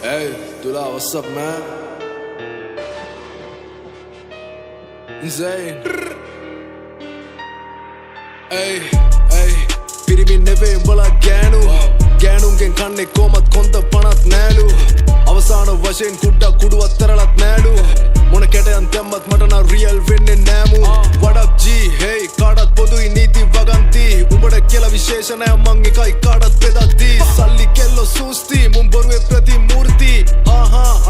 Hey, Dula, what's up, man? Insane. Hey, hey, පිරිමින් නෙවේ උඹලා ගෑනු ගෑනුන්ගෙන් කන්නේ කොමත් කොන්ද පනත් නෑලු අවසාන වශයෙන් කුඩ්ඩක් කුඩුවත් තරලත් නෑලු මොන කැටයන් දැම්මත් මට නම් රියල් වෙන්නේ නෑමු වඩක් G hey කාටත් පොදුයි නීති වගන්ති උඹට කියලා විශේෂ නෑ මං එකයි කාටත් බෙදද්දී සල්ලි කෙල්ලෝ සූස්ති මුන් බොරුවේ ප්‍රතිමූර්ති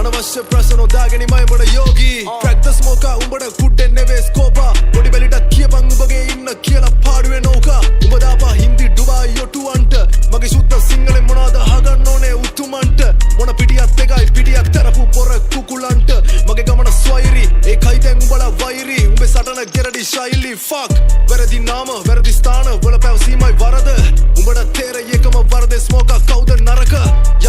අනවශ්‍ය ප්‍රශ්න නොදාගෙනමයි උඹට යෝගී crack the smoker උඹට කුඩෙන් නෙවේ ස්කෝපා බොඩි බෙලිටක් කියපන් උඹගේ ඉන්න කියලා පාඩුවේ නෝකා උඹ දාපා හින්දි ඩුබායි යොටුවන්ට මගේ සුත්ත සිංහලෙන් මොනවද අහගන්න ඕනේ උතුමන්ට මොන පිටියත් එකයි පිටියක් තරපු පොර කුකුලන්ට මගේ ගමන ස්වෛරි ඒකයි දැන් උඹලා වෛරි උඹේ සටන ගෙරඩි ශෛලි fuck වැරදි නාම වැරදි ස්ථාන වල පැවසීමයි වරද උඹට තේරෙයි එකම වරදේ ස්මෝකා කවුද නරක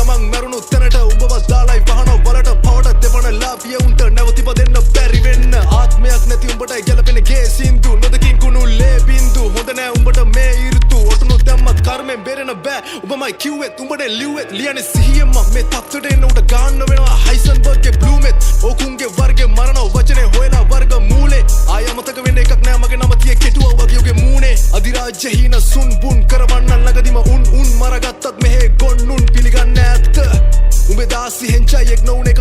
යමන් මරුණු තැනට උඹව දාලයි වහන වලට පවට දෙවන ලාභිය උන්ට නැවතිප දෙන්න බැරි වෙන්න ආත්මයක් නැති උඹට ගැලපෙන ගේ සින්දු නොදකින් කුණු ලේ බින්දු හොඳ නෑ උඹට මේ ඉරුතු ඔටුනු දැම්මත් කර්මෙන් බේරෙන බෑ උඹමයි කිව්වෙත් උඹට ලිව්වෙත් ලියන්නේ සිහියෙන්ම මේ තත්ත්වයට එන්න උඩ ගන්න වෙනවා හයිසන්බර්ග්ගේ බ්ලූමෙත් ඕකුන්ගේ වර්ගේ මරණ වචනේ හොයලා වර්ග මූලේ ආය අමතක වෙන්න එකක් නෑ මගේ නම තියේ කෙටුවා වගේ උගේ මූනේ අධිරාජ්‍ය හීන සුන් බුන් කරවන්න ළඟදිම උන් මරගත්තත් මෙහෙ ගොන්නුන් පිළිගන්නේ ඇත්ත උඹේ දාසි හෙන්චයි එක් නොඋනේ